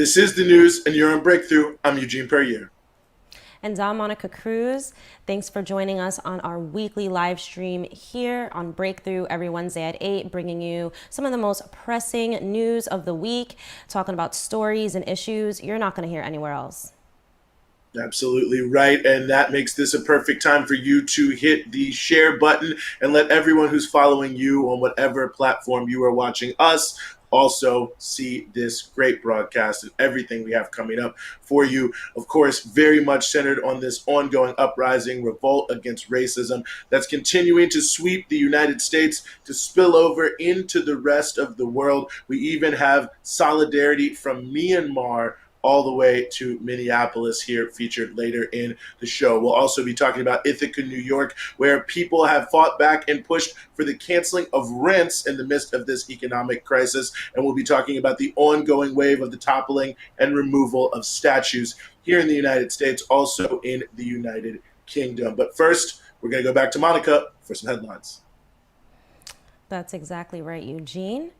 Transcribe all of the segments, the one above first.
This is the news, and you're on Breakthrough. I'm Eugene Perrier. And I'm Monica Cruz. Thanks for joining us on our weekly live stream here on Breakthrough every Wednesday at 8, bringing you some of the most pressing news of the week, talking about stories and issues you're not going to hear anywhere else. Absolutely right. And that makes this a perfect time for you to hit the share button and let everyone who's following you on whatever platform you are watching us also see this great broadcast and everything we have coming up for you. Of course, very much centered on this ongoing uprising, revolt against racism that's continuing to sweep the United States to spill over into the rest of the world. We even have solidarity from Myanmar all the way to Minneapolis here featured later in the show. We'll also be talking about Ithaca, New York, where people have fought back and pushed for the canceling of rents in the midst of this economic crisis. And we'll be talking about the ongoing wave of the toppling and removal of statues here in the United States, also in the United Kingdom. But first, we're going to go back to Monica for some headlines. That's exactly right, Eugene.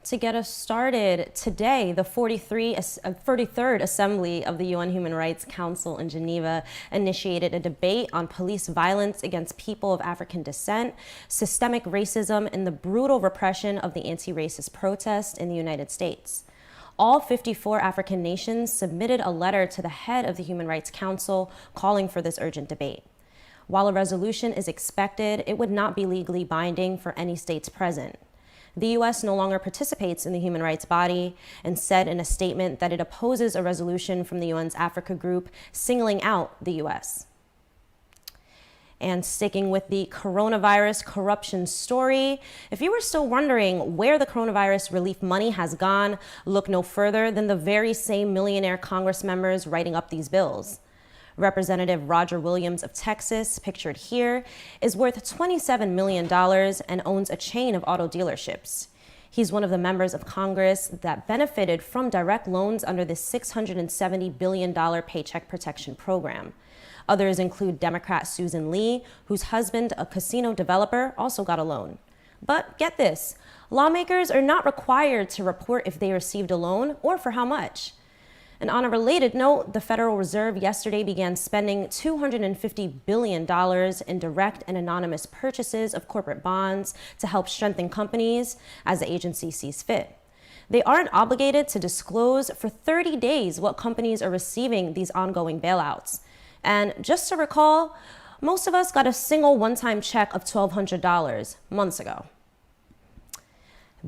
To get us started, today, the 43rd Assembly of the UN Human Rights Council in Geneva initiated a debate on police violence against people of African descent, systemic racism, and the brutal repression of the anti-racist protests in the United States. All 54 African nations submitted a letter to the head of the Human Rights Council calling for this urgent debate. While a resolution is expected, it would not be legally binding for any states present. The U.S. no longer participates in the human rights body and said in a statement that it opposes a resolution from the UN's Africa group singling out the U.S. And sticking with the coronavirus corruption story, if you were still wondering where the coronavirus relief money has gone, look no further than the very same millionaire Congress members writing up these bills. Representative Roger Williams of Texas, pictured here, is worth $27 million and owns a chain of auto dealerships. He's one of the members of Congress that benefited from direct loans under the $670 billion Paycheck Protection Program. Others include Democrat Susan Lee, whose husband, a casino developer, also got a loan. But get this, lawmakers are not required to report if they received a loan or for how much. And on a related note, the Federal Reserve yesterday began spending $250 billion in direct and anonymous purchases of corporate bonds to help strengthen companies as the agency sees fit. They aren't obligated to disclose for 30 days what companies are receiving these ongoing bailouts. And just to recall, most of us got a single one-time check of $1,200 months ago.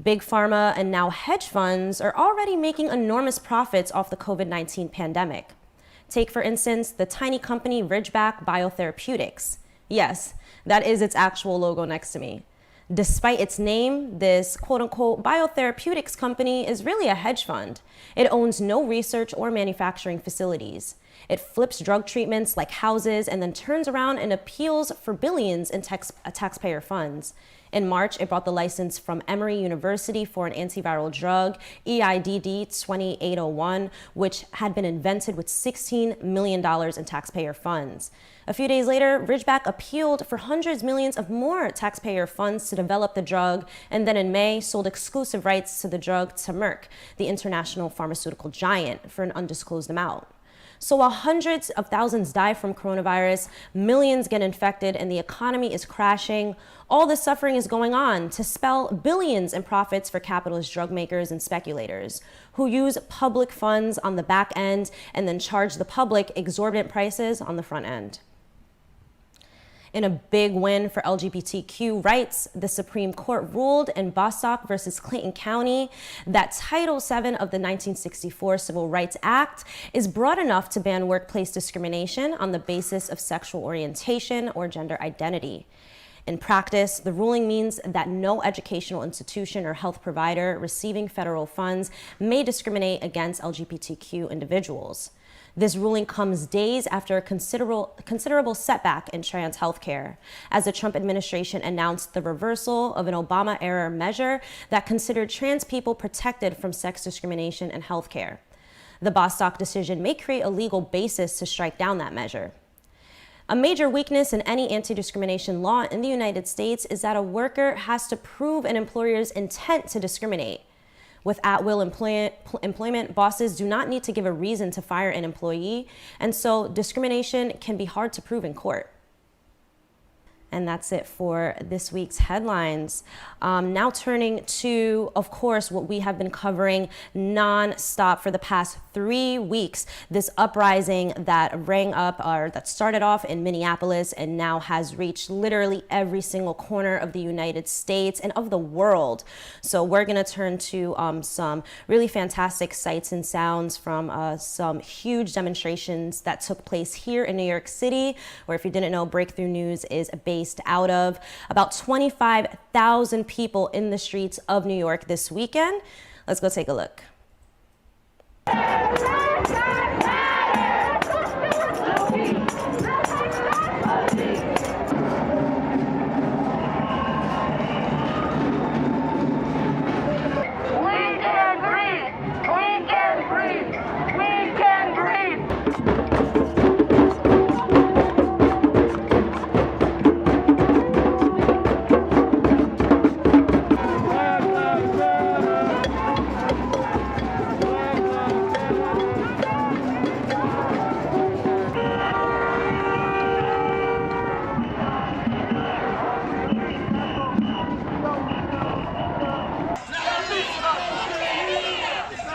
Big pharma and now hedge funds are already making enormous profits off the COVID-19 pandemic. Take, for instance, the tiny company Ridgeback Biotherapeutics. Yes, that is its actual logo next to me. Despite its name, this quote-unquote biotherapeutics company is really a hedge fund. It owns no research or manufacturing facilities. It flips drug treatments like houses and then turns around and appeals for billions in taxpayer funds. In March, it bought the license from Emory University for an antiviral drug, EIDD 2801, which had been invented with $16 million in taxpayer funds. A few days later, Ridgeback appealed for hundreds of millions of more taxpayer funds to develop the drug, and then in May, sold exclusive rights to the drug to Merck, the international pharmaceutical giant, for an undisclosed amount. So while hundreds of thousands die from coronavirus, millions get infected, and the economy is crashing, all this suffering is going on to spell billions in profits for capitalist drug makers and speculators who use public funds on the back end and then charge the public exorbitant prices on the front end. In a big win for LGBTQ rights, the Supreme Court ruled in Bostock versus Clayton County that Title VII of the 1964 Civil Rights Act is broad enough to ban workplace discrimination on the basis of sexual orientation or gender identity. In practice, the ruling means that no educational institution or health provider receiving federal funds may discriminate against LGBTQ individuals. This ruling comes days after a considerable setback in trans healthcare, as the Trump administration announced the reversal of an Obama-era measure that considered trans people protected from sex discrimination in healthcare. The Bostock decision may create a legal basis to strike down that measure. A major weakness in any anti-discrimination law in the United States is that a worker has to prove an employer's intent to discriminate. With at-will employment, bosses do not need to give a reason to fire an employee, and so discrimination can be hard to prove in court. And that's it for this week's headlines. Now turning to, of course, what we have been covering non-stop for the past 3 weeks, this uprising that that started off in Minneapolis and now has reached literally every single corner of the United States and of the world. So we're gonna turn to some really fantastic sights and sounds from some huge demonstrations that took place here in New York City, where, if you didn't know, Breakthrough News is based out of. About 25,000 people in the streets of New York this weekend. Let's go take a look.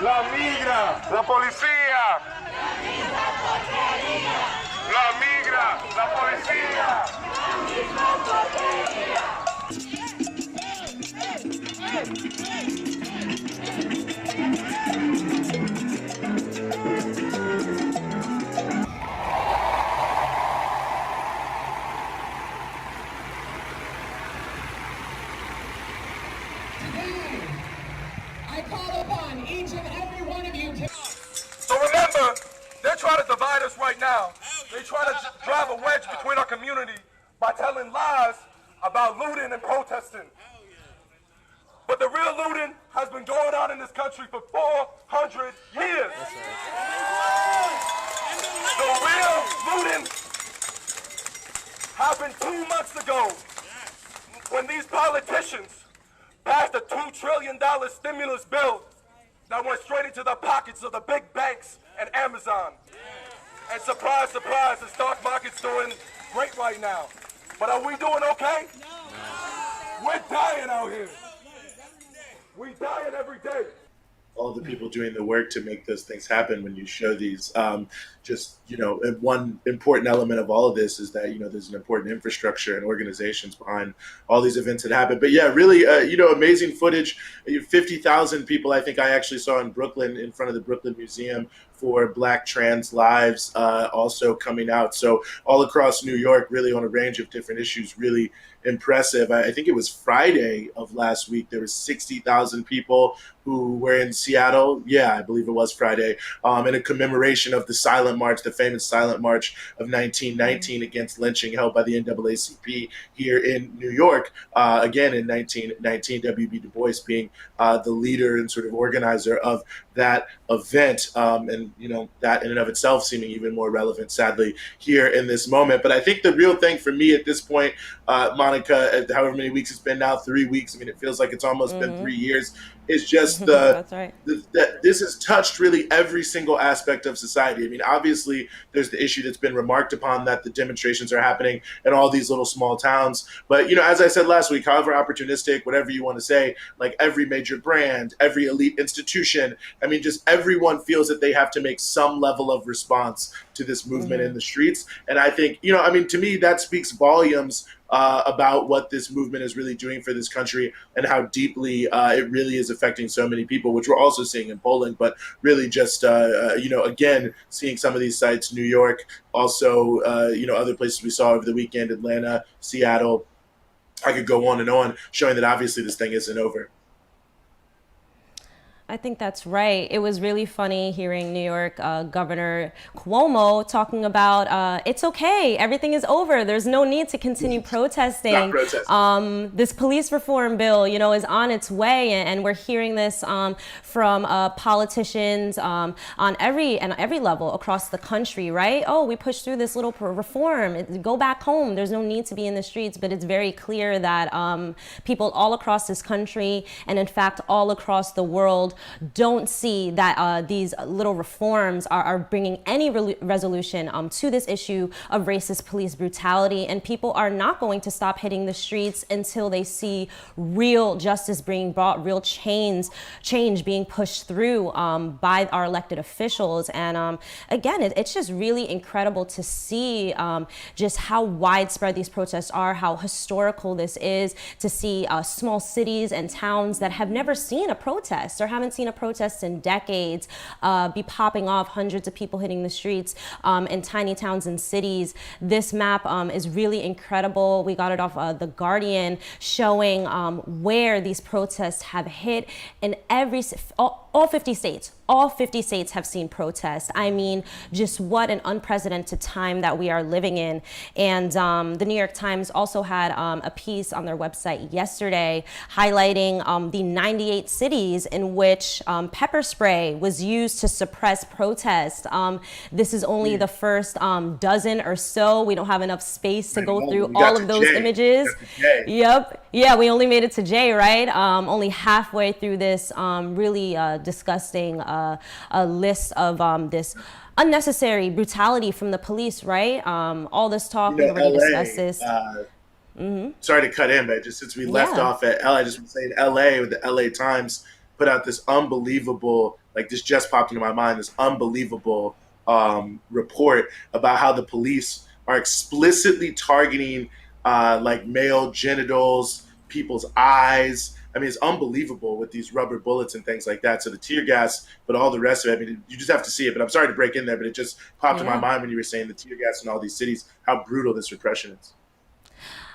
La migra, la policía. La migra, la policía. I call upon each and every one of you to... So remember, they're trying to divide us right now. They try to drive a wedge between our community by telling lies about looting and protesting. But the real looting has been going on in this country for 400 years. The real looting happened 2 months ago when these politicians passed a $2 trillion stimulus bill that went straight into the pockets of the big banks and Amazon. And surprise, surprise, the stock market's doing great right now. But are we doing okay? No. We're dying out here. We're dying every day. All the people doing the work to make those things happen when you show these. One important element of all of this is that, there's an important infrastructure and organizations behind all these events that happen. But yeah, really, amazing footage. 50,000 people, I think I actually saw in Brooklyn, in front of the Brooklyn Museum for Black Trans Lives, also coming out. So all across New York, really on a range of different issues, really impressive. I think it was Friday of last week, there was 60,000 people who were in Seattle. Yeah, I believe it was Friday, in a commemoration of the silent march, the famous silent march of 1919 against lynching held by the NAACP here in New York. Again, in 1919, W.B. Du Bois being the leader and sort of organizer of that event. And, that in and of itself seeming even more relevant, sadly, here in this moment. But I think the real thing for me at this point, Monica, however many weeks it's been now, 3 weeks, I mean, it feels like it's almost been 3 years, is just That's right. that this has touched really every single aspect of society. I mean, obviously, there's the issue that's been remarked upon that the demonstrations are happening in all these little small towns. But, as I said last week, however opportunistic, whatever you want to say, like every major brand, every elite institution, I mean, just everyone feels that they have to make some level of response to this movement in the streets. And I think, to me, that speaks volumes about what this movement is really doing for this country and how deeply it really is affecting so many people, which we're also seeing in Poland, but really just, again, seeing some of these sites, New York, also, other places we saw over the weekend, Atlanta, Seattle. I could go on and on, showing that obviously this thing isn't over. I think that's right. It was really funny hearing New York Governor Cuomo talking about it's okay, everything is over. There's no need to continue protesting. This police reform bill, is on its way, and we're hearing this from politicians on every level across the country, right? Oh, we pushed through this little reform. Go back home. There's no need to be in the streets. But it's very clear that people all across this country, and in fact all across the world, don't see that these little reforms are bringing any resolution to this issue of racist police brutality, and people are not going to stop hitting the streets until they see real justice being brought, real change being pushed through by our elected officials. And again, it's just really incredible to see just how widespread these protests are, how historical this is, to see small cities and towns that have never seen a protest or haven't seen a protest in decades be popping off, hundreds of people hitting the streets in tiny towns and cities. This map is really incredible. We got it off The Guardian, showing where these protests have hit in all 50 states. All 50 states have seen protests. I mean, just what an unprecedented time that we are living in. And the New York Times also had a piece on their website yesterday highlighting the 98 cities in which pepper spray was used to suppress protest. This is only the first dozen or so. We don't have enough space to go through all of those images. Yep. Yeah, we only made it to J, right? Only halfway through this really disgusting a list of this unnecessary brutality from the police, right? All this talk, we already discussed this. Sorry to cut in, but just since we left off at LA, I just want to say in LA, with the LA Times put out this unbelievable, like this just popped into my mind, this unbelievable report about how the police are explicitly targeting like male genitals, people's eyes. I mean, it's unbelievable with these rubber bullets and things like that. So the tear gas, but all the rest of it, I mean, you just have to see it. But I'm sorry to break in there, but it just popped in my mind when you were saying the tear gas in all these cities, how brutal this repression is.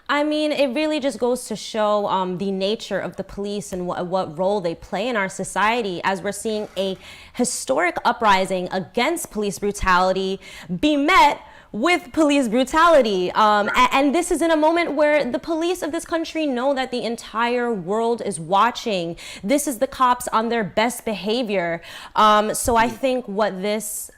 I mean, it really just goes to show the nature of the police and what role they play in our society, as we're seeing a historic uprising against police brutality be met with police brutality. And this is in a moment where the police of this country know that the entire world is watching. This is the cops on their best behavior. So I think with this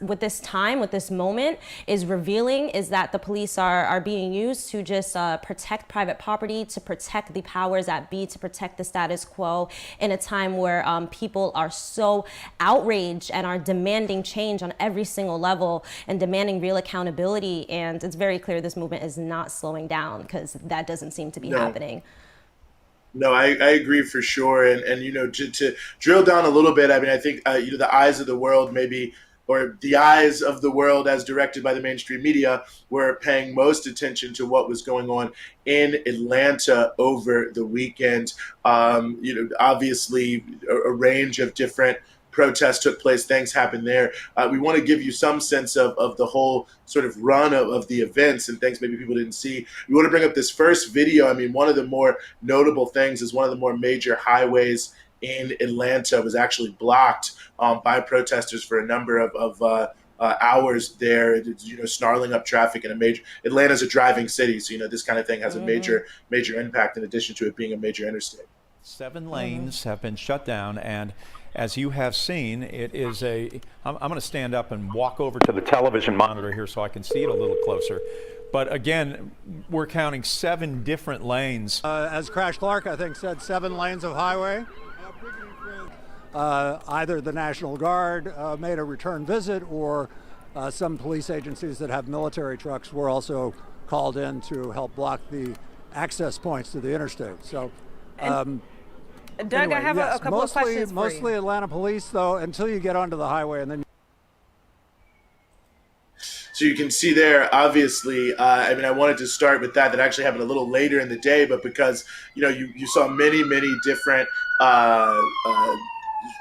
moment is revealing is that the police are being used to just protect private property, to protect the powers that be, to protect the status quo in a time where people are so outraged and are demanding change on every single level and demanding real accountability. And it's very clear this movement is not slowing down, because that doesn't seem to be happening. No, I agree for sure. And you know, to drill down a little bit, I mean, I think, you know, the eyes of the world maybe, or the eyes of the world as directed by the mainstream media, were paying most attention to what was going on in Atlanta over the weekend. You know, obviously a range of different protests took place, things happened there. We want to give you some sense of the whole sort of run of the events and things maybe people didn't see. We want to bring up this first video. I mean, one of the more notable things is one of the more major highways in Atlanta was actually blocked by protesters for a number of hours there, you know, snarling up traffic in a major, Atlanta's a driving city, so, you know, this kind of thing has a major impact in addition to it being a major interstate. 7 lanes have been shut down, and as you have seen, it is I'm going to stand up and walk over to the television monitor here so I can see it a little closer. But again, we're counting 7 different lanes. As Crash Clark, I think, said, 7 lanes of highway. Either the National Guard made a return visit, or some police agencies that have military trucks were also called in to help block the access points to the interstate. So. Doug, anyway, I have a couple of questions for you. Mostly Atlanta police, though, until you get onto the highway, and then. So you can see there, obviously, I mean, I wanted to start with that actually happened a little later in the day, but because, you know, you saw many different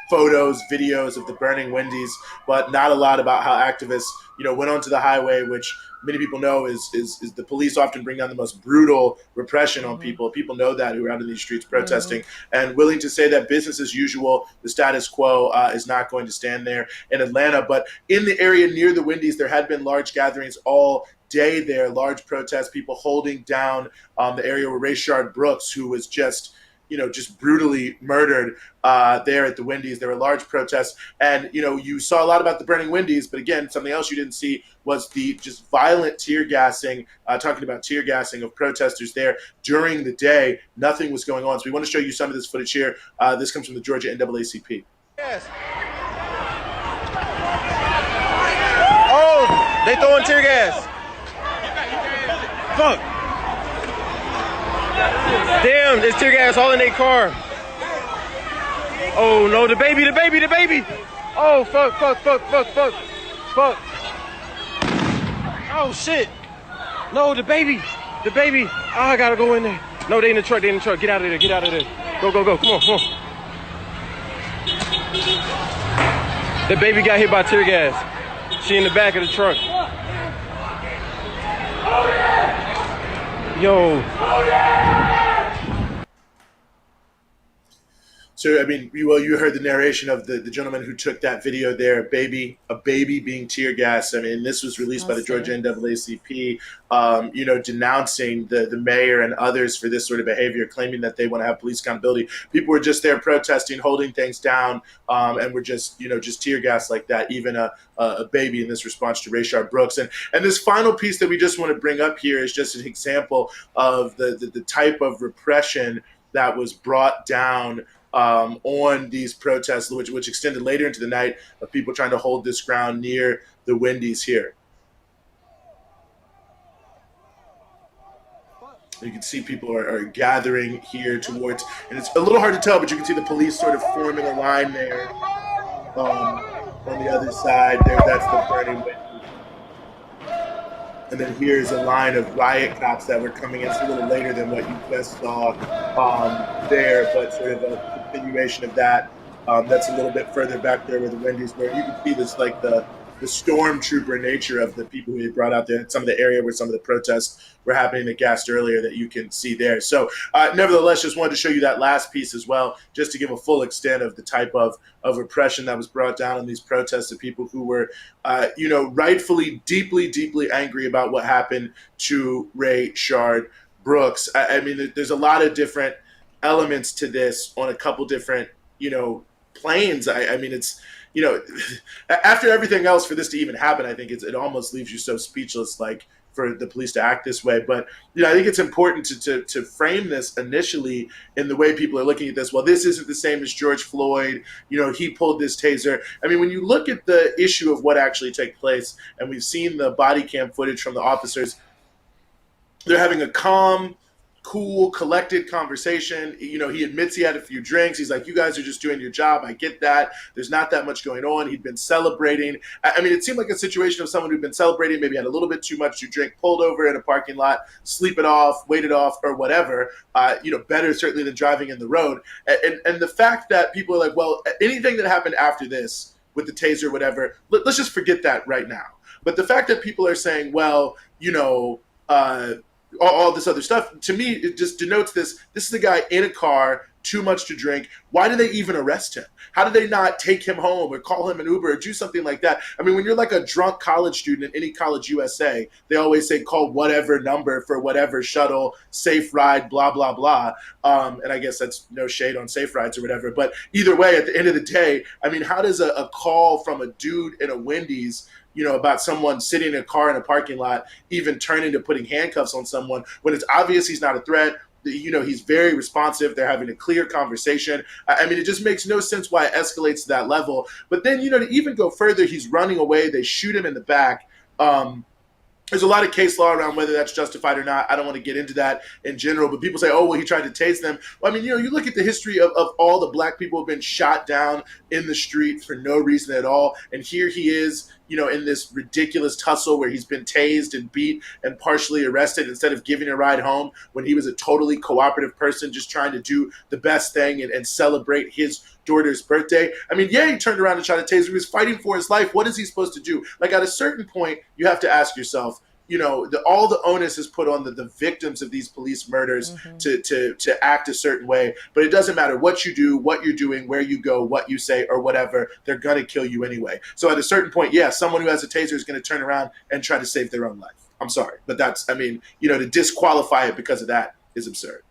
photos, videos of the burning Wendy's, but not a lot about how activists, you know, went onto the highway, which many people know is the police often bring down the most brutal repression on people. People know that, who are out in these streets protesting, and willing to say that business as usual, the status quo is not going to stand there in Atlanta. But in the area near the Wendy's, there had been large gatherings all day there, large protests, people holding down the area where Rayshard Brooks, who was just brutally murdered there at the Wendy's. There were large protests, and, you know, you saw a lot about the burning Wendy's, but again, something else you didn't see was the just violent tear gassing, talking about tear gassing of protesters there during the day. Nothing was going on. So we want to show you some of this footage here. This comes from the Georgia NAACP. Yes. Oh, they throwing tear gas. Fuck. Damn, there's tear gas all in their car. Oh no, the baby. Oh, fuck. Oh shit. No, the baby. Oh, I gotta go in there. No, they in the truck. Get out of there. Go. Come on. The baby got hit by tear gas. She in the back of the truck. Yo. So, I mean, you heard the narration of the gentleman who took that video there, a baby being tear gassed. I mean, this was released by the Georgia NAACP, denouncing the mayor and others for this sort of behavior, claiming that they want to have police accountability. People were just there protesting, holding things down, and were just tear gassed like that, even a baby, in this response to Rayshard Brooks. And this final piece that we just want to bring up here is just an example of the type of repression that was brought down on these protests, which extended later into the night, of people trying to hold this ground near the Wendy's here. You can see people are gathering here towards, and it's a little hard to tell, but you can see the police sort of forming a line there on the other side. That's the burning Wendy's. And then here's a line of riot cops that were coming in. It's a little later than what you just saw there, but sort of a continuation of that. That's a little bit further back there where the Wendy's were. You can see this, like the stormtrooper nature of the people who they brought out there. Some of the area where some of the protests were happening that gassed earlier that you can see there. So nevertheless, just wanted to show you that last piece as well, just to give a full extent of the type of repression that was brought down in these protests of people who were, rightfully deeply angry about what happened to Rayshard Brooks. I mean, there's a lot of different elements to this on a couple different, planes. I mean, it's, after everything else, for this to even happen, I think it almost leaves you so speechless, like, for the police to act this way. But, I think it's important to frame this initially in the way people are looking at this. Well, this isn't the same as George Floyd. He pulled this taser. I mean, when you look at the issue of what actually took place, and we've seen the body cam footage from the officers, they're having a calm, cool, collected conversation. He admits he had a few drinks. He's like, you guys are just doing your job. I get that. There's not that much going on. He'd been celebrating. I mean, it seemed like a situation of someone who'd been celebrating, maybe had a little bit too much to drink, pulled over in a parking lot, sleep it off, wait it off, or whatever. Better certainly than driving in the road. And the fact that people are like, well, anything that happened after this with the taser, whatever, let's just forget that right now. But the fact that people are saying, well, all this other stuff, to me, it just denotes this is a guy in a car, too much to drink. Why did they even arrest him? How did they not take him home or call him an Uber or do something like that? I mean, when you're like a drunk college student in any college USA, they always say call whatever number for whatever shuttle, safe ride, blah, blah, blah. And I guess that's no shade on safe rides or whatever. But either way, at the end of the day, I mean, how does a call from a dude in a Wendy's about someone sitting in a car in a parking lot even turn into putting handcuffs on someone when it's obvious he's not a threat? He's very responsive. They're having a clear conversation. I mean, it just makes no sense why it escalates to that level. But then, to even go further, he's running away. They shoot him in the back. There's a lot of case law around whether that's justified or not. I don't want to get into that in general, but people say, oh, well, he tried to tase them. Well, I mean, you look at the history of all the black people who have been shot down in the street for no reason at all. And here he is, in this ridiculous tussle where he's been tased and beat and partially arrested instead of giving a ride home when he was a totally cooperative person just trying to do the best thing and celebrate his daughter's birthday. I mean, yeah, he turned around and tried to tase her. He was fighting for his life. What is he supposed to do? Like, at a certain point, you have to ask yourself, all the onus is put on the victims of these police murders to act a certain way. But it doesn't matter what you do, what you're doing, where you go, what you say, or whatever. They're going to kill you anyway. So at a certain point, yeah, someone who has a taser is going to turn around and try to save their own life. I'm sorry. But to disqualify it because of that is absurd.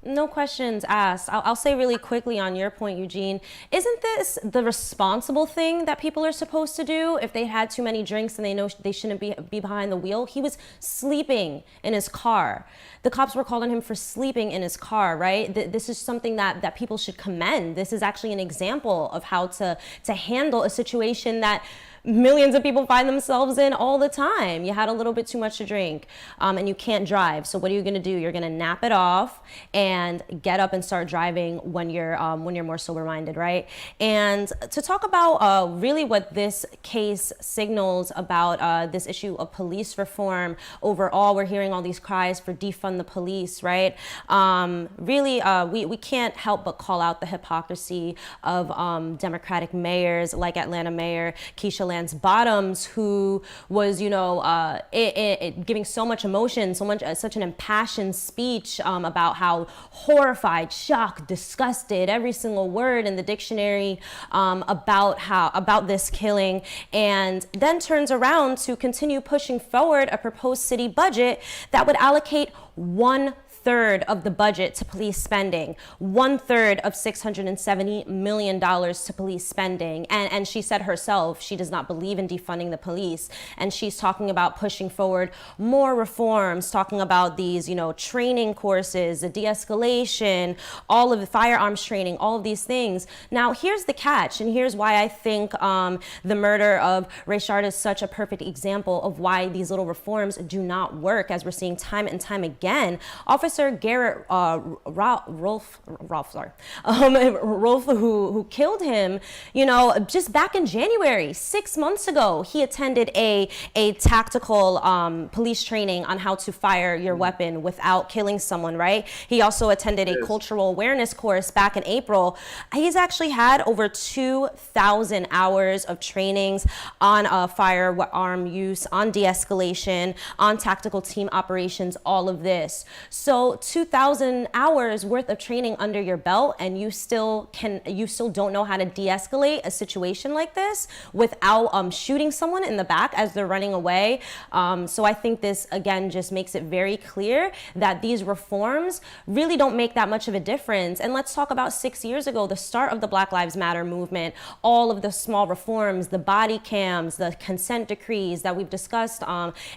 No questions asked. I'll say really quickly on your point, Eugene. Isn't this the responsible thing that people are supposed to do if they had too many drinks and they know they shouldn't be behind the wheel? He was sleeping in his car. The cops were calling him for sleeping in his car, right? This is something that people should commend. This is actually an example of how to handle a situation that millions of people find themselves in all the time. You had a little bit too much to drink, and you can't drive. So what are you going to do? You're going to nap it off and get up and start driving when you're more sober-minded, right? And to talk about really what this case signals about this issue of police reform overall, we're hearing all these cries for defund the police, right? Really, we can't help but call out the hypocrisy of Democratic mayors like Atlanta Mayor Keisha Lance Bottoms, who was, giving so much emotion, such an impassioned speech about how horrified, shocked, disgusted, every single word in the dictionary about this killing, and then turns around to continue pushing forward a proposed city budget that would allocate 1/3 of the budget to police spending, 1/3 of $670 million to police spending. And she said herself, she does not believe in defunding the police. And she's talking about pushing forward more reforms, talking about these, training courses, the de-escalation, all of the firearms training, all of these things. Now, here's the catch, and here's why I think the murder of Rayshard is such a perfect example of why these little reforms do not work, as we're seeing time and time again. Officer Garrett Rolfe, who killed him, just back in January, 6 months ago, he attended a tactical police training on how to fire your weapon without killing someone, right? He also attended a cultural awareness course back in April. He's actually had over 2,000 hours of trainings on firearm use, on de-escalation, on tactical team operations, all of this. So 2,000 hours worth of training under your belt, and you still don't know how to de-escalate a situation like this without shooting someone in the back as they're running away. So I think this again just makes it very clear that these reforms really don't make that much of a difference. And let's talk about 6 years ago, the start of the Black Lives Matter movement, all of the small reforms, the body cams, the consent decrees that we've discussed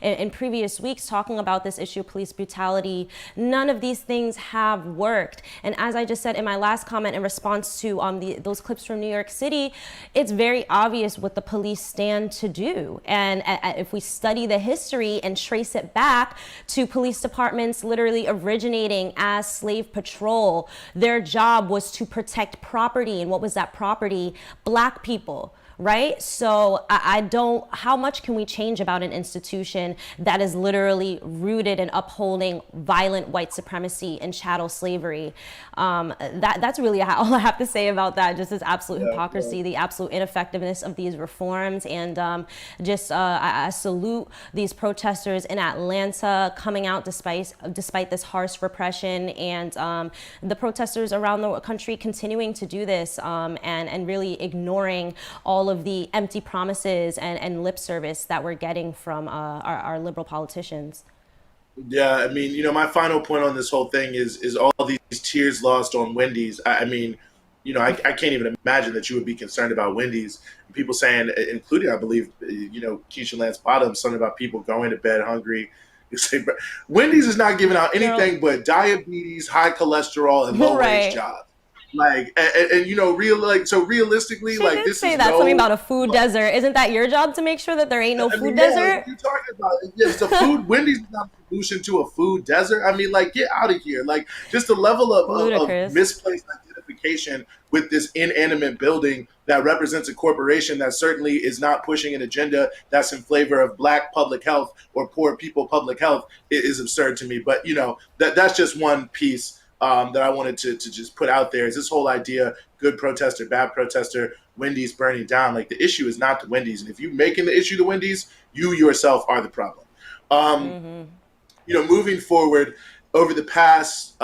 in previous weeks, talking about this issue of police brutality. None of these things have worked. And as I just said in my last comment in response to those clips from New York City, it's very obvious what the police stand to do. And if we study the history and trace it back to police departments literally originating as slave patrol, their job was to protect property. And what was that property? Black people. Right? So how much can we change about an institution that is literally rooted in upholding violent white supremacy and chattel slavery? That's really all I have to say about that. Just this absolute hypocrisy, the absolute ineffectiveness of these reforms. And I salute these protesters in Atlanta coming out despite this harsh repression, and the protesters around the country continuing to do this and really ignoring all of the empty promises and lip service that we're getting from our liberal politicians. Yeah, I mean, my final point on this whole thing is all these tears lost on Wendy's. I mean, I can't even imagine that you would be concerned about Wendy's. People saying, including, I believe, Keisha Lance Bottoms, something about people going to bed hungry. Wendy's is not giving out anything but diabetes, high cholesterol, and low-wage jobs. Realistically, she did say that something about a food desert. Isn't that your job to make sure that there ain't no food desert? You're talking about the food. Wendy's is not a solution to a food desert. I mean, get out of here. Just the level of misplaced identification with this inanimate building that represents a corporation that certainly is not pushing an agenda that's in favor of Black public health or poor people public health is absurd to me. But that's just one piece that I wanted to just put out there, is this whole idea, good protester, bad protester, Wendy's burning down. The issue is not the Wendy's. And if you're making the issue the Wendy's, you yourself are the problem. Moving forward, over the past,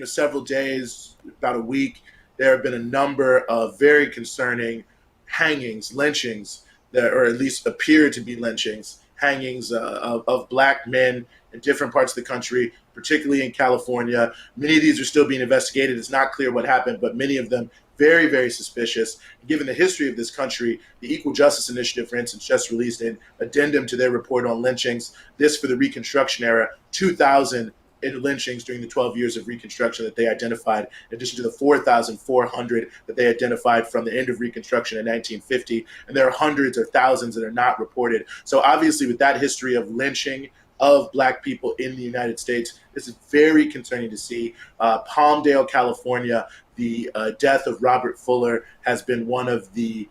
several days, about a week, there have been a number of very concerning hangings, lynchings, or at least appear to be lynchings, hangings of black men in different parts of the country, particularly in California. Many of these are still being investigated. It's not clear what happened, but many of them very, very suspicious. Given the history of this country, the Equal Justice Initiative, for instance, just released an addendum to their report on lynchings. This for the Reconstruction era, 2,000 in lynchings during the 12 years of Reconstruction that they identified, in addition to the 4,400 that they identified from the end of Reconstruction in 1950. And there are hundreds or thousands that are not reported. So obviously with that history of lynching of black people in the United States, this is very concerning to see. Palmdale, California, the death of Robert Fuller has been one of the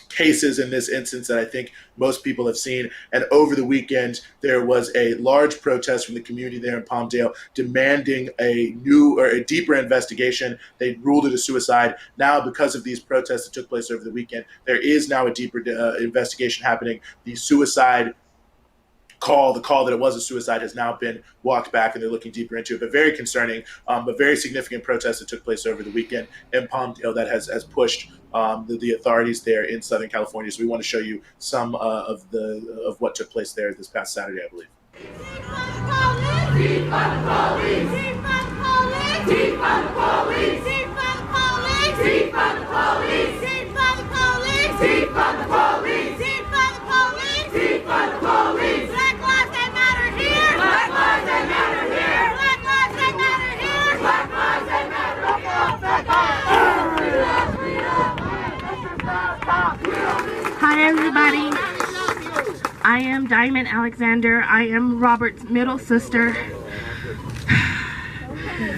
cases in this instance that I think most people have seen. And over the weekend, there was a large protest from the community there in Palmdale demanding a new or a deeper investigation. They ruled it a suicide. Now, because of these protests that took place over the weekend, there is now a deeper investigation happening. The suicide the call that it was a suicide has now been walked back, and they're looking deeper into it. But very concerning, but very significant protest that took place over the weekend in Palmdale that has pushed the authorities there in Southern California. So we want to show you some of what took place there this past Saturday, I believe. Hi everybody, I am Diamond Alexander. I am Robert's middle sister.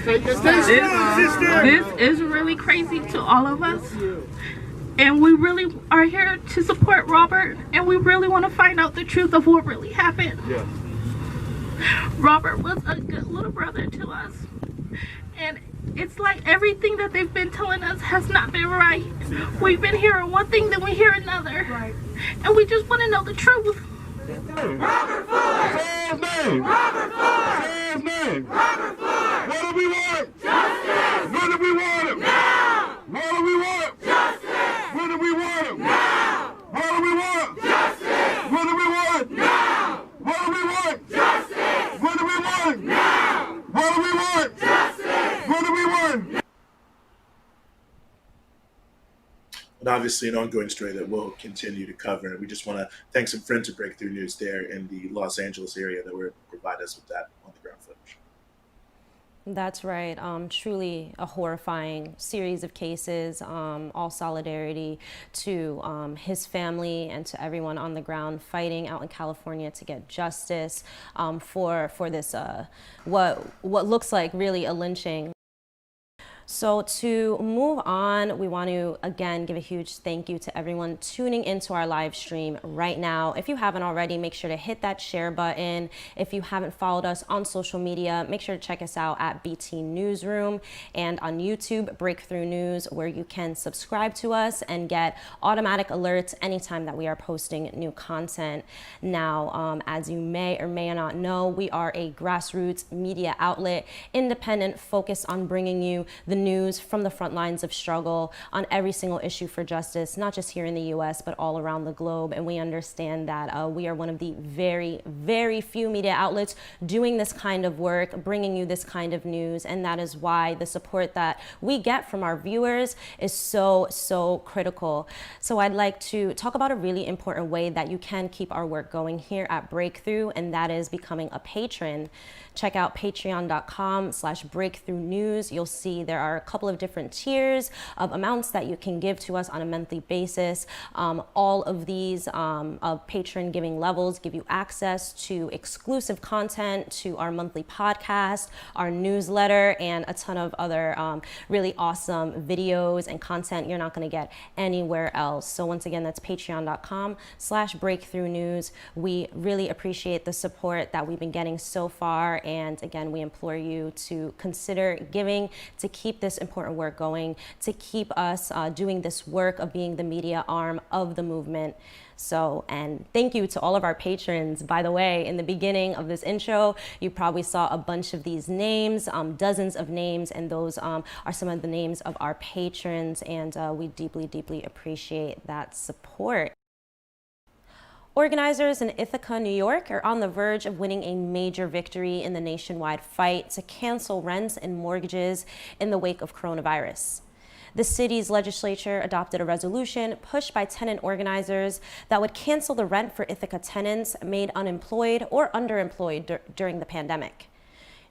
This is really crazy to all of us, and we really are here to support Robert, and we really want to find out the truth of what really happened. Robert was a good little brother to us, and it's like everything that they've been telling us has not been right. We've been hearing one thing, then we hear another. And we just want to know the truth. Robert Fuller! Say his name! Robert Fuller! Say his name! Robert Fuller! What do we want? Justice! When do we want him? Now! What do we want? Justice! When do we want him? Now! What do we want? Justice! When do we want? Now! What do we want? Justice! When do we want? Now! What do we want? Justice! When do we want? And obviously an ongoing story that we'll continue to cover. And we just want to thank some friends of Breakthrough News there in the Los Angeles area that were able to provide us with that on the ground footage. That's right. Truly a horrifying series of cases. All solidarity to his family and to everyone on the ground fighting out in California to get justice for this what looks like really a lynching. So to move on, we want to again give a huge thank you to everyone tuning into our live stream right now. If you haven't already, make sure to hit that share button. If you haven't followed us on social media, make sure to check us out at BT Newsroom and on YouTube, Breakthrough News, where you can subscribe to us and get automatic alerts anytime that we are posting new content. Now, as you may or may not know, we are a grassroots media outlet, independent, focused on bringing you the news from the front lines of struggle on every single issue for justice, not just here in the US, but all around the globe. And we understand that we are one of the very, very few media outlets doing this kind of work, bringing you this kind of news. And that is why the support that we get from our viewers is so, so critical. So I'd like to talk about a really important way that you can keep our work going here at Breakthrough, and that is becoming a patron. Check out patreon.com/breakthroughnews. You'll see there are a couple of different tiers of amounts that you can give to us on a monthly basis. All of these patron giving levels give you access to exclusive content, to our monthly podcast, our newsletter, and a ton of other really awesome videos and content you're not going to get anywhere else. So once again, that's patreon.com/breakthroughnews. We really appreciate the support that we've been getting so far. And again, we implore you to consider giving to keep this important work going, to keep us doing this work of being the media arm of the movement. So, and thank you to all of our patrons. By the way, in the beginning of this intro, you probably saw a bunch of these names, dozens of names, and those are some of the names of our patrons, and we deeply, deeply appreciate that support. Organizers in Ithaca, New York are on the verge of winning a major victory in the nationwide fight to cancel rents and mortgages in the wake of coronavirus. The city's legislature adopted a resolution pushed by tenant organizers that would cancel the rent for Ithaca tenants made unemployed or underemployed during the pandemic.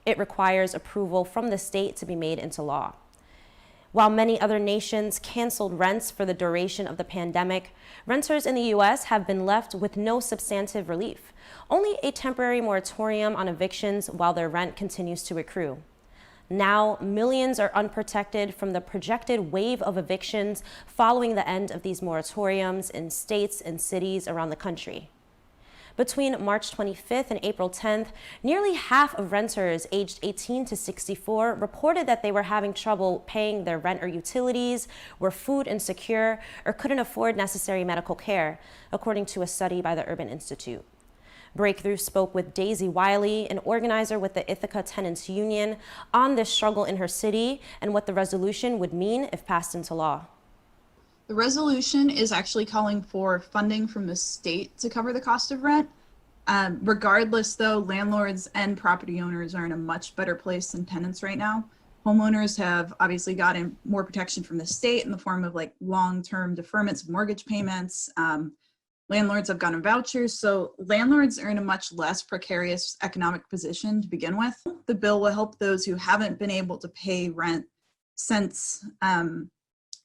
It requires approval from the state to be made into law. While many other nations canceled rents for the duration of the pandemic, renters in the U.S. have been left with no substantive relief, only a temporary moratorium on evictions while their rent continues to accrue. Now, millions are unprotected from the projected wave of evictions following the end of these moratoriums in states and cities around the country. Between March 25th and April 10th, nearly half of renters aged 18 to 64 reported that they were having trouble paying their rent or utilities, were food insecure, or couldn't afford necessary medical care, according to a study by the Urban Institute. Breakthrough spoke with Daisy Wiley, an organizer with the Ithaca Tenants Union, on this struggle in her city and what the resolution would mean if passed into law. The resolution is actually calling for funding from the state to cover the cost of rent. Regardless, though, landlords and property owners are in a much better place than tenants right now. Homeowners have obviously gotten more protection from the state in the form of like long-term deferments of mortgage payments. Landlords have gotten vouchers, so landlords are in a much less precarious economic position to begin with. The bill will help those who haven't been able to pay rent since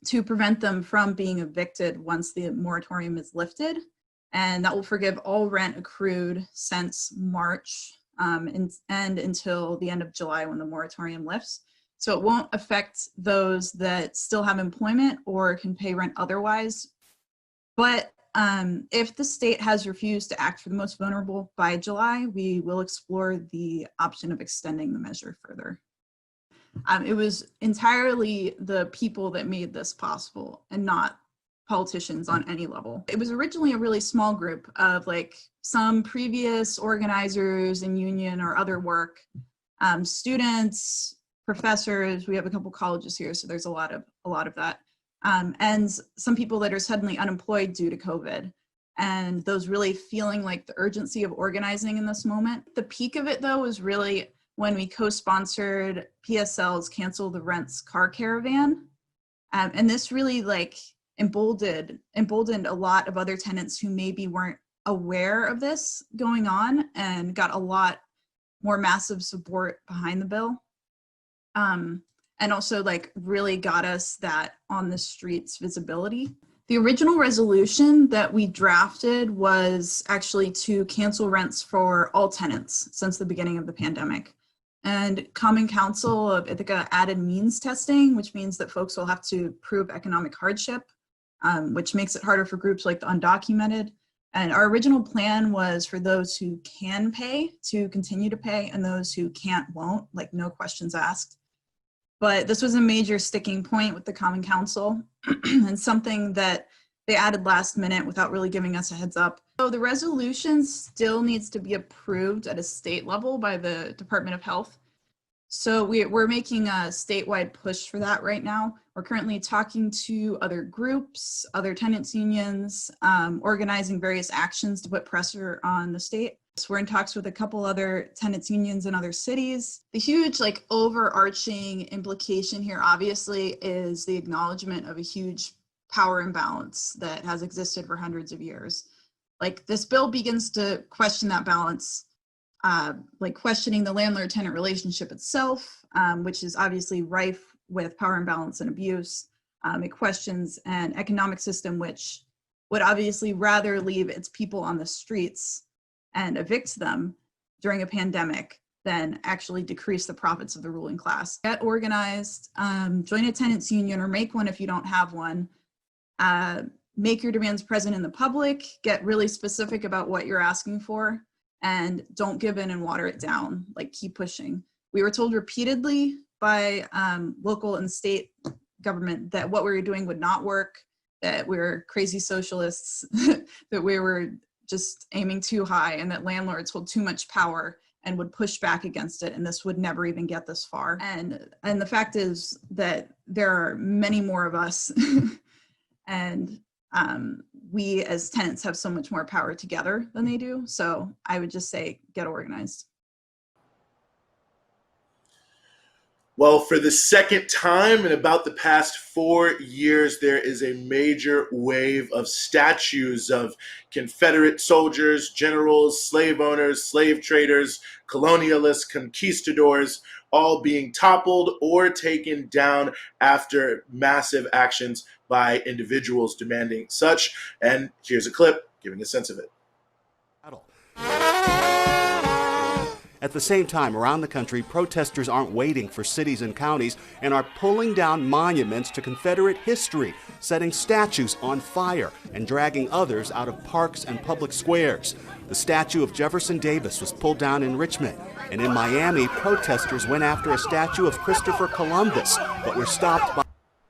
to prevent them from being evicted once the moratorium is lifted. And that will forgive all rent accrued since March and until the end of July when the moratorium lifts. So it won't affect those that still have employment or can pay rent otherwise. But if the state has refused to act for the most vulnerable by July, we will explore the option of extending the measure further. It was entirely the people that made this possible and not politicians on any level. It was originally a really small group of like some previous organizers in union or other work, students, professors. We have a couple colleges here, so there's a lot of that. And some people that are suddenly unemployed due to COVID, and those really feeling like the urgency of organizing in this moment. The peak of it, though, was really when we co-sponsored PSL's Cancel the Rents car caravan. And this really like emboldened a lot of other tenants who maybe weren't aware of this going on and got a lot more massive support behind the bill. And also like really got us that on the streets visibility. The original resolution that we drafted was actually to cancel rents for all tenants since the beginning of the pandemic. And Common Council of Ithaca added means testing, which means that folks will have to prove economic hardship, which makes it harder for groups like the undocumented. And our original plan was for those who can pay to continue to pay, and those who can't won't, like no questions asked. But this was a major sticking point with the Common Council and something that they added last minute without really giving us a heads up. So the resolution still needs to be approved at a state level by the Department of Health. So we're making a statewide push for that right now. We're currently talking to other groups, other tenants unions, organizing various actions to put pressure on the state. So we're in talks with a couple other tenants unions in other cities. The huge like overarching implication here obviously is the acknowledgement of a huge power imbalance that has existed for hundreds of years. Like this bill begins to question that balance, like questioning the landlord-tenant relationship itself, which is obviously rife with power imbalance and abuse. It questions an economic system which would obviously rather leave its people on the streets and evict them during a pandemic than actually decrease the profits of the ruling class. Get organized, join a tenants union or make one if you don't have one. Make your demands present in the public, get really specific about what you're asking for, and don't give in and water it down, like keep pushing. We were told repeatedly by local and state government that what we were doing would not work, that we were crazy socialists, that we were just aiming too high, and that landlords hold too much power and would push back against it, and this would never even get this far. And the fact is that there are many more of us, and we as tenants have so much more power together than they do. So I would just say get organized. Well, for the second time in about the past 4 years, there is a major wave of statues of Confederate soldiers, generals, slave owners, slave traders, colonialists, conquistadors, all being toppled or taken down after massive actions by individuals demanding such. And here's a clip giving a sense of it. At the same time, around the country, protesters aren't waiting for cities and counties and are pulling down monuments to Confederate history, setting statues on fire and dragging others out of parks and public squares. The statue of Jefferson Davis was pulled down in Richmond, and in Miami, protesters went after a statue of Christopher Columbus, but were stopped by...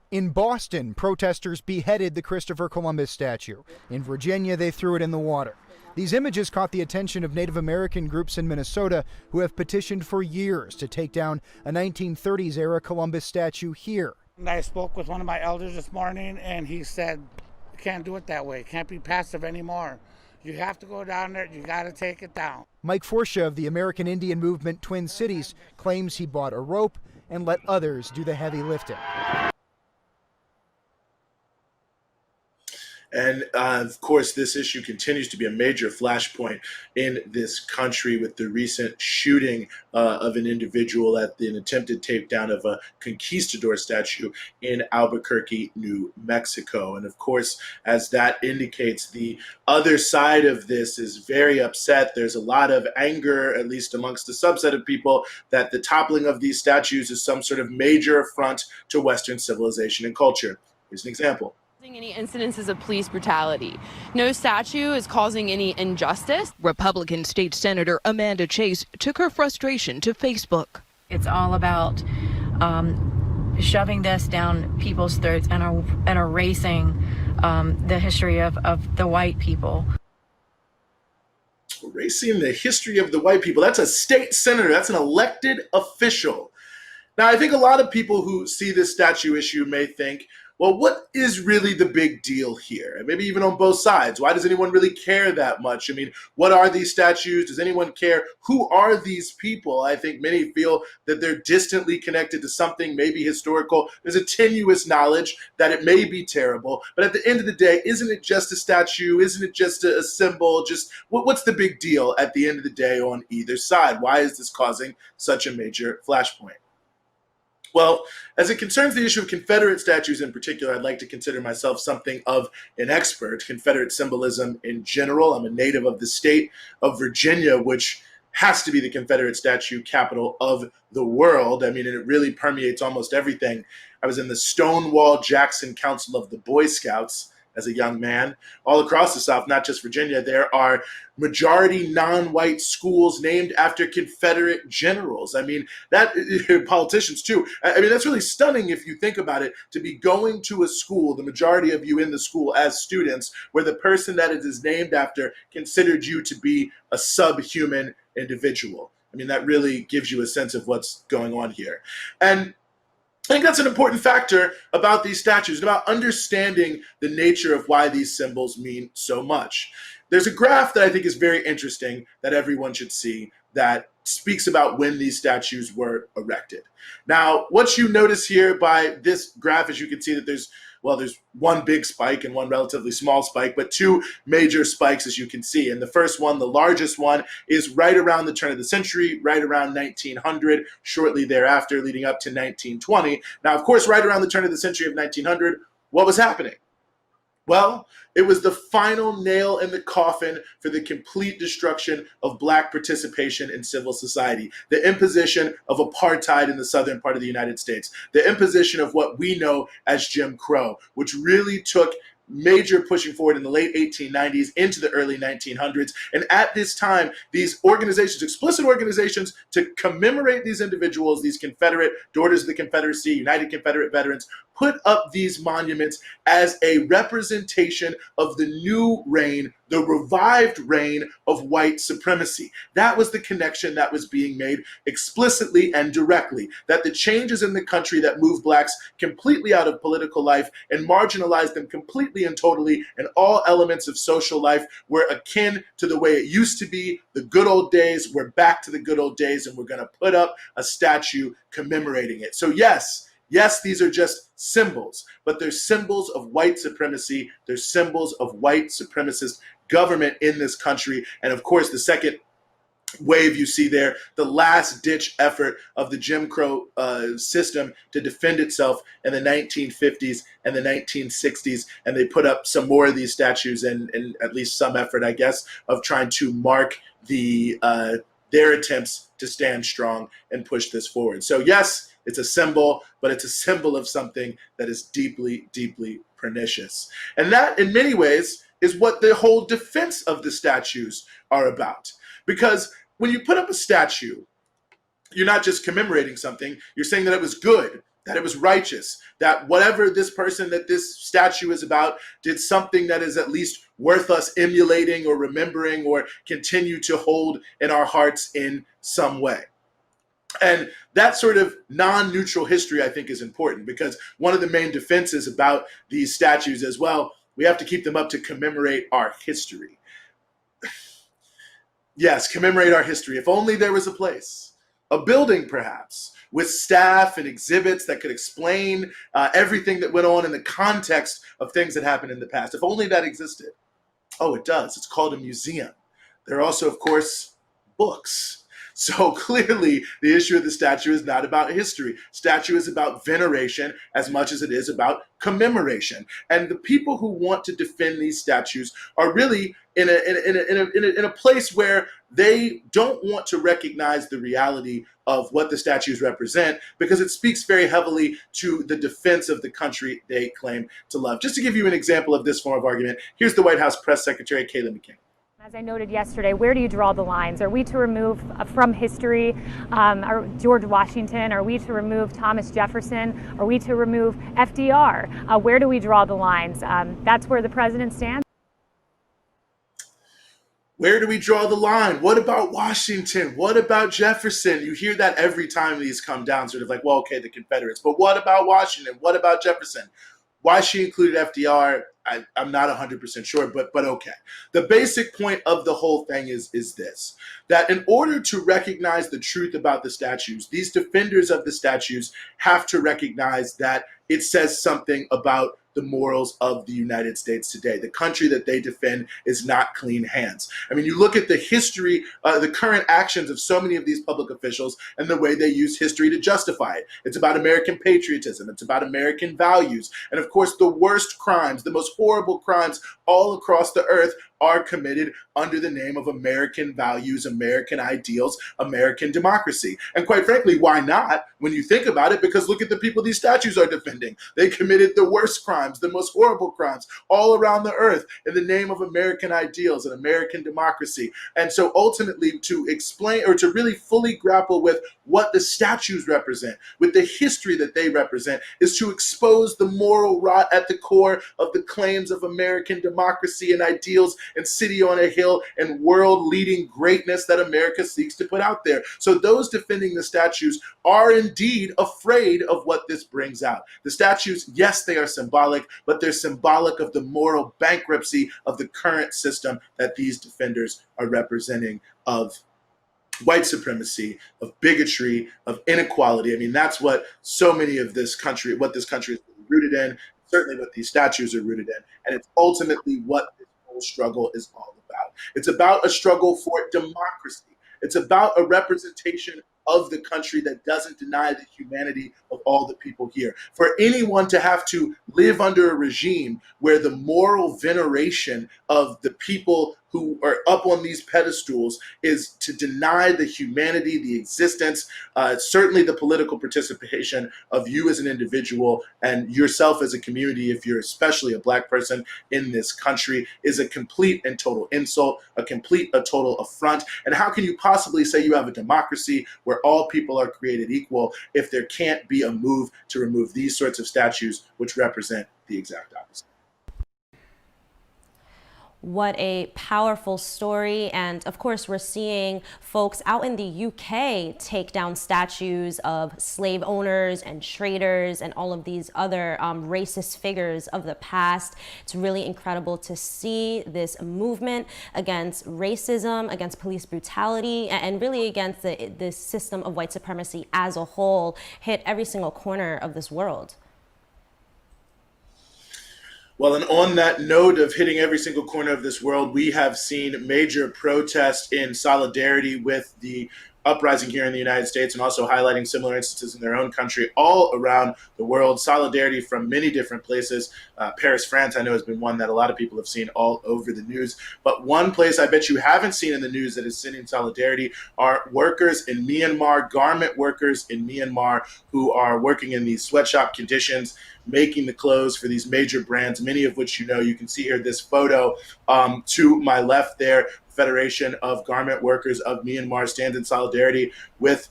In Boston, protesters beheaded the Christopher Columbus statue. In Virginia, they threw it in the water. These images caught the attention of Native American groups in Minnesota who have petitioned for years to take down a 1930s-era Columbus statue here. I spoke with one of my elders this morning, and he said, you can't do it that way. You can't be passive anymore. You have to go down there. You got to take it down. Mike Forsha of the American Indian movement Twin Cities claims he bought a rope and let others do the heavy lifting. And of course, this issue continues to be a major flashpoint in this country with the recent shooting of an individual at an attempted takedown of a conquistador statue in Albuquerque, New Mexico. And of course, as that indicates, the other side of this is very upset. There's a lot of anger, at least amongst a subset of people, that the toppling of these statues is some sort of major affront to Western civilization and culture. Here's an example. Any incidences of police brutality. No statue is causing any injustice. Republican State Senator Amanda Chase took her frustration to Facebook. It's all about shoving this down people's throats and erasing the history of the white people. Erasing the history of the white people. That's a state senator. That's an elected official. Now, I think a lot of people who see this statue issue may think, well, what is really the big deal here? And maybe even on both sides. Why does anyone really care that much? I mean, what are these statues? Does anyone care? Who are these people? I think many feel that they're distantly connected to something, maybe historical. There's a tenuous knowledge that it may be terrible. But at the end of the day, isn't it just a statue? Isn't it just a symbol? Just what's the big deal at the end of the day on either side? Why is this causing such a major flashpoint? Well, as it concerns the issue of Confederate statues in particular, I'd like to consider myself something of an expert. Confederate symbolism in general. I'm a native of the state of Virginia, which has to be the Confederate statue capital of the world. I mean, and it really permeates almost everything. I was in the Stonewall Jackson Council of the Boy Scouts as a young man. All across the South, not just Virginia, there are majority non-white schools named after Confederate generals. I mean, that politicians too. I mean, that's really stunning if you think about it, to be going to a school, the majority of you in the school as students, where the person that it is named after considered you to be a subhuman individual. I mean, that really gives you a sense of what's going on here. And I think that's an important factor about these statues, about understanding the nature of why these symbols mean so much. There's a graph that I think is very interesting that everyone should see that speaks about when these statues were erected. Now, what you notice here by this graph is you can see that there's one big spike and one relatively small spike, but two major spikes, as you can see. And the first one, the largest one, is right around the turn of the century, right around 1900, shortly thereafter, leading up to 1920. Now, of course, right around the turn of the century of 1900, what was happening? Well, it was the final nail in the coffin for the complete destruction of Black participation in civil society, the imposition of apartheid in the southern part of the United States, the imposition of what we know as Jim Crow, which really took major pushing forward in the late 1890s into the early 1900s. And at this time, these organizations, explicit organizations to commemorate these individuals, these Confederate, Daughters of the Confederacy, United Confederate Veterans, put up these monuments as a representation of the new reign, the revived reign of white supremacy. That was the connection that was being made explicitly and directly, that the changes in the country that moved blacks completely out of political life and marginalized them completely and totally in all elements of social life were akin to the way it used to be, the good old days. We're back to the good old days, and we're going to put up a statue commemorating it. So yes, these are just symbols, but they're symbols of white supremacy. They're symbols of white supremacist government in this country. And of course, the second wave you see there, the last ditch effort of the Jim Crow system to defend itself in the 1950s and the 1960s. And they put up some more of these statues and at least some effort, I guess, of trying to mark their attempts to stand strong and push this forward. So yes, it's a symbol, but it's a symbol of something that is deeply, deeply pernicious. And that, in many ways, is what the whole defense of the statues are about. Because when you put up a statue, you're not just commemorating something, you're saying that it was good, that it was righteous, that whatever this person that this statue is about did something that is at least worth us emulating or remembering or continue to hold in our hearts in some way. And that sort of non-neutral history, I think, is important, because one of the main defenses about these statues as well, we have to keep them up to commemorate our history. Yes, commemorate our history. If only there was a place, a building perhaps, with staff and exhibits that could explain everything that went on in the context of things that happened in the past. If only that existed. Oh, it does. It's called a museum. There are also, of course, books. So clearly, the issue of the statue is not about history. Statue is about veneration as much as it is about commemoration. And the people who want to defend these statues are really in a place where they don't want to recognize the reality of what the statues represent, because it speaks very heavily to the defense of the country they claim to love. Just to give you an example of this form of argument, here's the White House Press Secretary Kayleigh McEnany. As I noted yesterday, where do you draw the lines? Are we to remove from history George Washington? Are we to remove Thomas Jefferson? Are we to remove FDR? Where do we draw the lines? That's where the president stands. Where do we draw the line? What about Washington? What about Jefferson? You hear that every time these come down, sort of like, well, okay, the Confederates, but what about Washington? What about Jefferson? Why she included FDR, I'm not 100% sure, but okay. The basic point of the whole thing is this, that in order to recognize the truth about the statues, these defenders of the statues have to recognize that it says something about the morals of the United States today. The country that they defend is not clean hands. I mean, you look at the history, the current actions of so many of these public officials and the way they use history to justify it. It's about American patriotism. It's about American values. And of course, the worst crimes, the most horrible crimes all across the earth are committed under the name of American values, American ideals, American democracy. And quite frankly, why not when you think about it? Because look at the people these statues are defending. They committed the worst crimes, the most horrible crimes all around the earth in the name of American ideals and American democracy. And so ultimately, to explain or to really fully grapple with what the statues represent, with the history that they represent, is to expose the moral rot at the core of the claims of American democracy and ideals and city on a hill and world-leading greatness that America seeks to put out there. So those defending the statues are indeed afraid of what this brings out. The statues, yes, they are symbolic, but they're symbolic of the moral bankruptcy of the current system that these defenders are representing, of white supremacy, of bigotry, of inequality. I mean, that's what so many of this country, what this country is rooted in, certainly what these statues are rooted in. And it's ultimately what this whole struggle is all about. It's about a struggle for democracy. It's about a representation of the country that doesn't deny the humanity of all the people here. For anyone to have to live under a regime where the moral veneration of the people who are up on these pedestals is to deny the humanity, the existence, certainly the political participation of you as an individual and yourself as a community, if you're especially a Black person in this country, is a complete and total insult, a total affront. And how can you possibly say you have a democracy where all people are created equal if there can't be a move to remove these sorts of statues which represent the exact opposite? What a powerful story. And of course, we're seeing folks out in the UK take down statues of slave owners and traders and all of these other racist figures of the past. It's really incredible to see this movement against racism, against police brutality, and really against the system of white supremacy as a whole hit every single corner of this world. Well, and on that note of hitting every single corner of this world, we have seen major protests in solidarity with the uprising here in the United States, and also highlighting similar instances in their own country all around the world. Solidarity from many different places. Paris, France, I know, has been one that a lot of people have seen all over the news. But one place I bet you haven't seen in the news that is sending solidarity are workers in Myanmar, garment workers in Myanmar who are working in these sweatshop conditions, making the clothes for these major brands, many of which you know. You can see here this photo to my left there. Federation of Garment Workers of Myanmar stands in solidarity with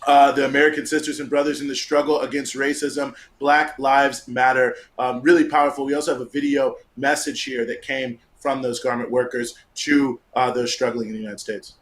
the American sisters and brothers in the struggle against racism. Black Lives Matter. Really powerful. We also have a video message here that came from those garment workers to those struggling in the United States.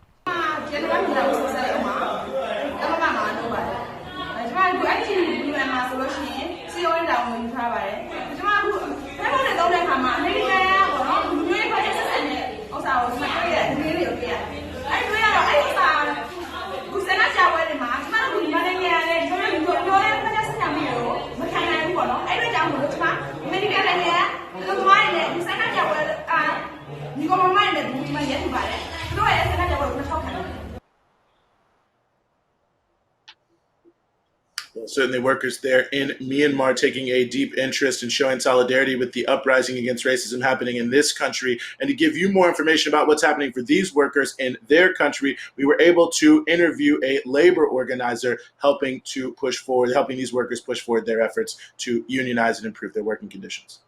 Well, certainly workers there in Myanmar taking a deep interest in showing solidarity with the uprising against racism happening in this country. And to give you more information about what's happening for these workers in their country, we were able to interview a labor organizer helping these workers push forward their efforts to unionize and improve their working conditions.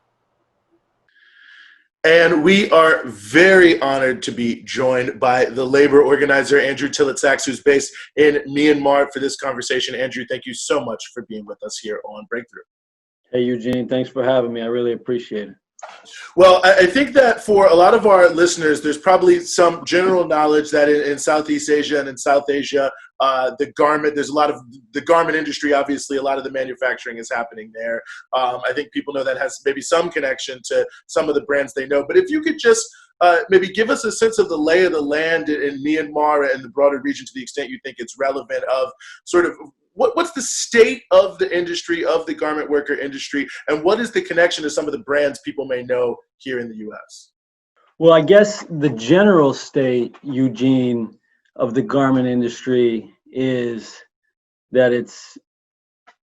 And we are very honored to be joined by the labor organizer, Andrew Tillett-Sachs, who's based in Myanmar, for this conversation. Andrew, thank you so much for being with us here on Breakthrough. Hey, Eugene, thanks for having me. I really appreciate it. Well, I think that for a lot of our listeners, there's probably some general knowledge that in Southeast Asia and in South Asia, there's a lot of the garment industry. Obviously, a lot of the manufacturing is happening there. I think people know that has maybe some connection to some of the brands they know. But if you could just maybe give us a sense of the lay of the land in Myanmar and the broader region, to the extent you think it's relevant, of sort of what's the state of the industry, of the garment worker industry, and what is the connection to some of the brands people may know here in the U.S.? Well, I guess the general state, Eugene, of the garment industry is that it's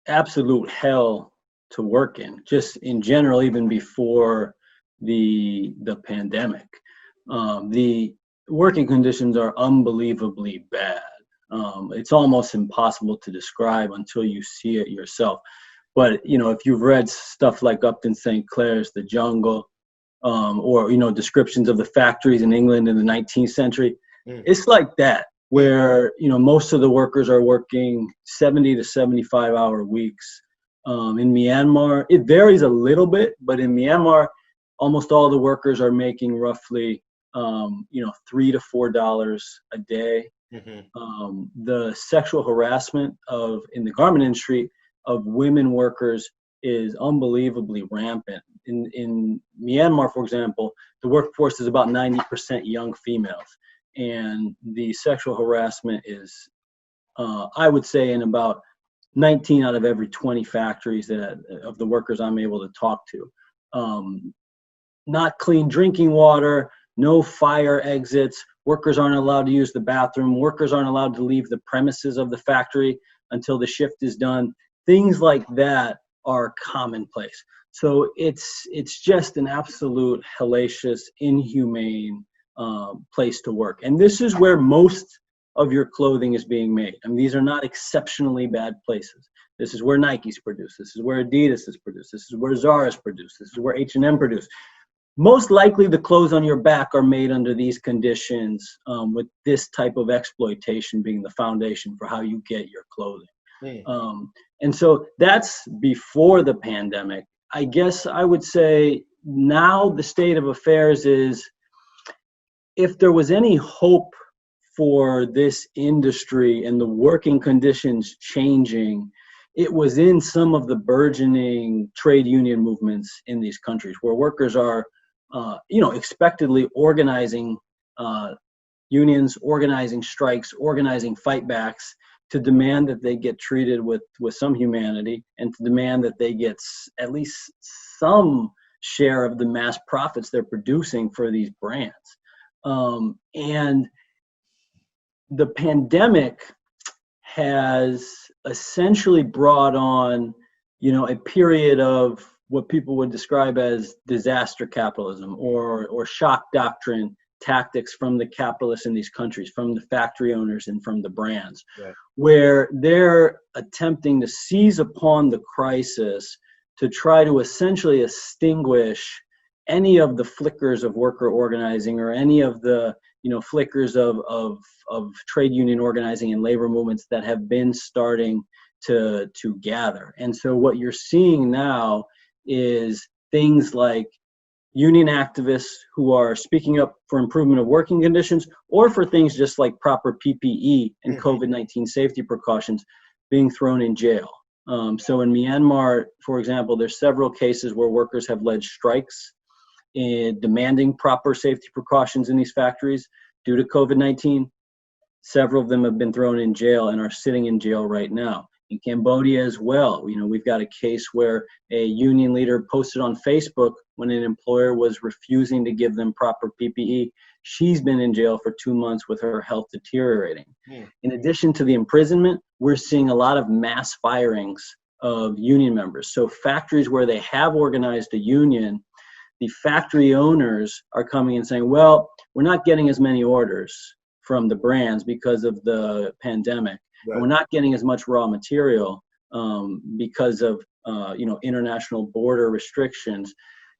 absolute hell to work in, just in general, even before the pandemic. The working conditions are unbelievably bad. It's almost impossible to describe until you see it yourself. But, you know, if you've read stuff like Upton St. Clair's The Jungle, or, you know, descriptions of the factories in England in the 19th century, it's like that, where, you know, most of the workers are working 70 to 75-hour weeks. In Myanmar, it varies a little bit, but in Myanmar, almost all the workers are making roughly, $3 to $4 a day. The sexual harassment in the garment industry of women workers is unbelievably rampant. In Myanmar, for example, the workforce is about 90% young females, and the sexual harassment is, I would say, in about 19 out of every 20 factories of the workers I'm able to talk to. Not clean drinking water, no fire exits. Workers aren't allowed to use the bathroom. Workers aren't allowed to leave the premises of the factory until the shift is done. Things like that are commonplace. So it's just an absolute hellacious, inhumane place to work. And this is where most of your clothing is being made. I mean, these are not exceptionally bad places. This is where Nike's produced. This is where Adidas is produced. This is where Zara's produced. This is where H&M produced. Most likely the clothes on your back are made under these conditions, with this type of exploitation being the foundation for how you get your clothing. And so that's before the pandemic. I guess I would say now the state of affairs is, if there was any hope for this industry and the working conditions changing, it was in some of the burgeoning trade union movements in these countries where workers are, expectedly organizing unions, organizing strikes, organizing fightbacks to demand that they get treated with some humanity, and to demand that they get at least some share of the mass profits they're producing for these brands. And the pandemic has essentially brought on, a period of what people would describe as disaster capitalism or shock doctrine tactics from the capitalists in these countries, from the factory owners and from the brands, where they're attempting to seize upon the crisis to try to essentially extinguish any of the flickers of worker organizing or any of the flickers of trade union organizing and labor movements that have been starting to gather. And so what you're seeing now is things like union activists who are speaking up for improvement of working conditions, or for things just like proper PPE and COVID-19 safety precautions, being thrown in jail. So in Myanmar, for example, there's several cases where workers have led strikes in demanding proper safety precautions in these factories due to COVID-19. Several of them have been thrown in jail and are sitting in jail right now. In Cambodia as well, we've got a case where a union leader posted on Facebook when an employer was refusing to give them proper PPE. She's been in jail for 2 months with her health deteriorating. In addition to the imprisonment, we're seeing a lot of mass firings of union members. So factories where they have organized a union, the factory owners are coming and saying, well, we're not getting as many orders from the brands because of the pandemic. And we're not getting as much raw material because of international border restrictions.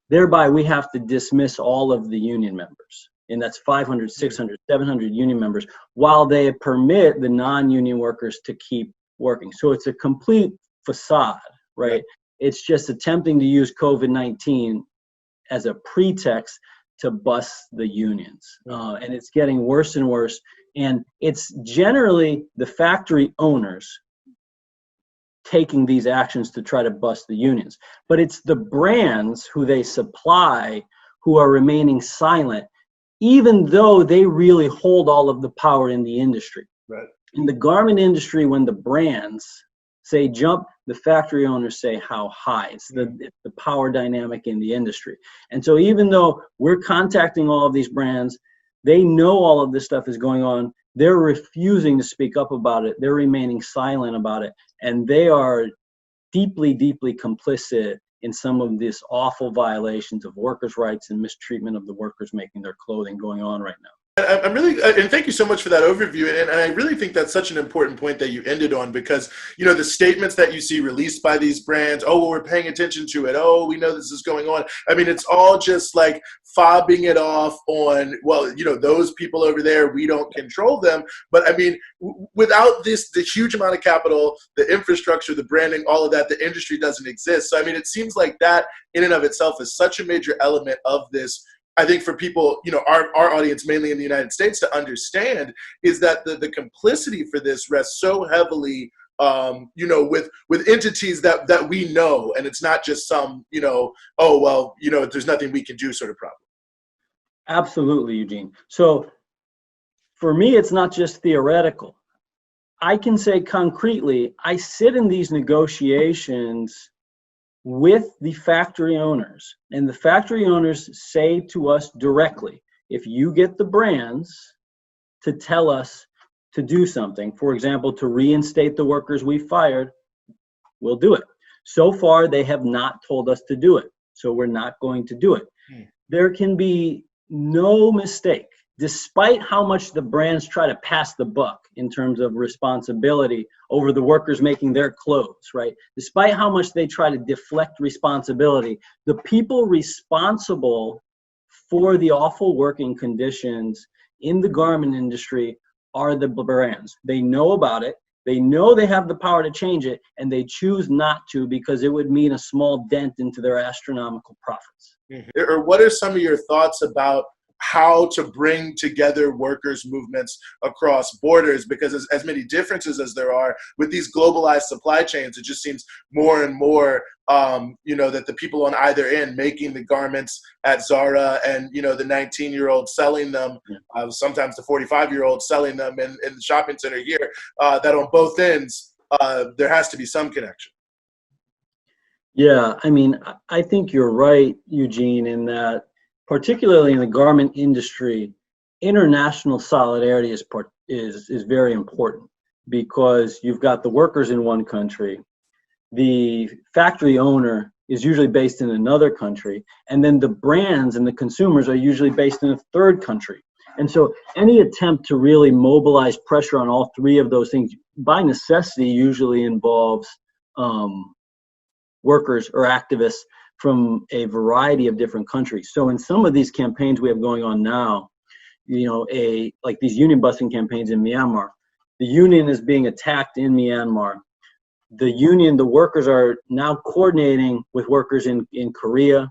Thereby, we have to dismiss all of the union members. And that's 500, 600, 700 union members, while they permit the non-union workers to keep working. So it's a complete facade, right? It's just attempting to use COVID-19 as a pretext to bust the unions. And it's getting worse and worse. And it's generally the factory owners taking these actions to try to bust the unions. But it's the brands who they supply who are remaining silent, even though they really hold all of the power in the industry. In the garment industry, when the brands say jump, the factory owners say how high. It's the power dynamic in the industry. And so even though we're contacting all of these brands, they know all of this stuff is going on. They're refusing to speak up about it. They're remaining silent about it. And they are deeply, deeply complicit in some of these awful violations of workers' rights and mistreatment of the workers making their clothing going on right now. I'm really, and thank you so much for that overview. And I really think that's such an important point that you ended on, because, the statements that you see released by these brands, oh, well, we're paying attention to it. Oh, we know this is going on. I mean, it's all just like fobbing it off on, well, those people over there, we don't control them. But I mean, without the huge amount of capital, the infrastructure, the branding, all of that, the industry doesn't exist. So, I mean, it seems like that in and of itself is such a major element of this. I think for people, our audience, mainly in the United States, to understand is that the complicity for this rests so heavily, with entities that we know, and it's not just some, oh, well, there's nothing we can do sort of problem. Absolutely, Eugene. So for me, it's not just theoretical. I can say concretely, I sit in these negotiations with the factory owners, and the factory owners say to us directly, if you get the brands to tell us to do something, for example, to reinstate the workers we fired, we'll do it. So far, they have not told us to do it, so we're not going to do it. There can be no mistake despite how much the brands try to pass the buck in terms of responsibility over the workers making their clothes, right? Despite how much they try to deflect responsibility, the people responsible for the awful working conditions in the garment industry are the brands. They know about it. They know they have the power to change it, and they choose not to because it would mean a small dent into their astronomical profits. Or what are some of your thoughts about how to bring together workers' movements across borders? Because as many differences as there are with these globalized supply chains, it just seems more and more, that the people on either end making the garments at Zara and, the 19-year-old selling them, sometimes the 45-year-old selling them in the shopping center here, that on both ends, there has to be some connection. Yeah, I mean, I think you're right, Eugene, in that particularly in the garment industry, international solidarity is very important because you've got the workers in one country, the factory owner is usually based in another country, and then the brands and the consumers are usually based in a third country. And so any attempt to really mobilize pressure on all three of those things by necessity usually involves workers or activists from a variety of different countries. So in some of these campaigns we have going on now, like these union busting campaigns in Myanmar, the union is being attacked in Myanmar. The workers are now coordinating with workers in Korea,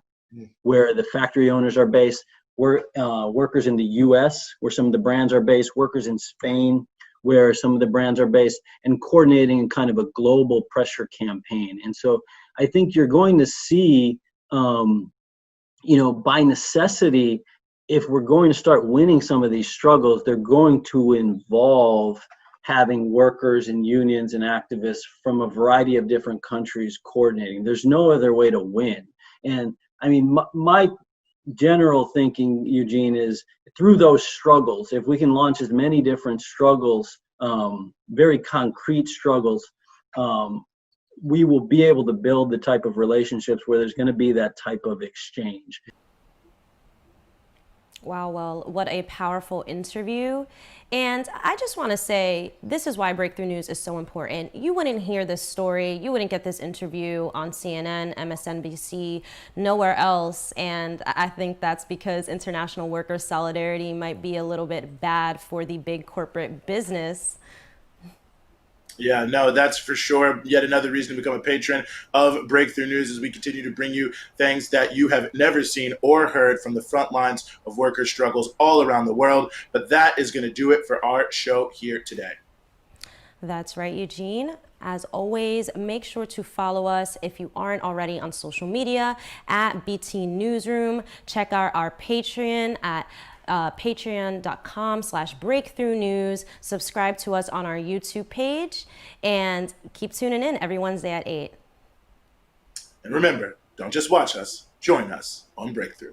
where the factory owners are based, workers in the US, where some of the brands are based, workers in Spain, where some of the brands are based, and coordinating in kind of a global pressure campaign. And so I think you're going to see, by necessity, if we're going to start winning some of these struggles, they're going to involve having workers and unions and activists from a variety of different countries coordinating. There's no other way to win. And I mean, my general thinking, Eugene, is through those struggles, if we can launch as many different struggles, very concrete struggles, we will be able to build the type of relationships where there's going to be that type of exchange. Wow, well, what a powerful interview. And I just want to say, this is why Breakthrough News is so important. You wouldn't hear this story, you wouldn't get this interview on CNN, MSNBC, nowhere else. And I think that's because international worker solidarity might be a little bit bad for the big corporate business. Yeah, no, that's for sure. Yet another reason to become a patron of Breakthrough News as we continue to bring you things that you have never seen or heard from the front lines of worker struggles all around the world. But that is going to do it for our show here today. That's right, Eugene. As always, make sure to follow us if you aren't already on social media at BT Newsroom. Check out our Patreon at patreon.com/breakthrough news. Subscribe to us on our YouTube page and keep tuning in every Wednesday at 8. And remember, don't just watch us, join us on Breakthrough.